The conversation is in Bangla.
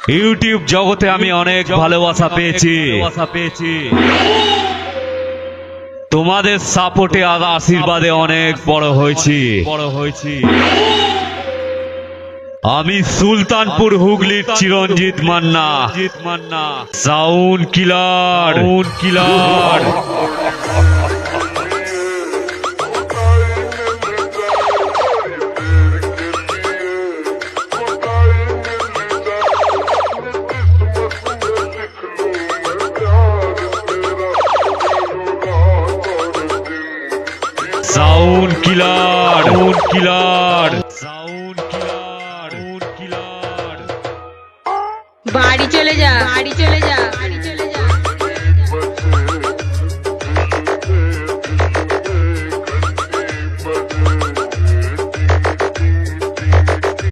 ইউটিউব জগতে আমি অনেক ভালোবাসা পেয়েছি। তোমাদের সাপোর্টে আর আশীর্বাদে অনেক বড় হয়েছি। আমি সুলতানপুর হুগলির চিরঞ্জিত মান্না, সাউন্ড কিলার। সাউন্ড কিলার। বাড়ি চলে যা।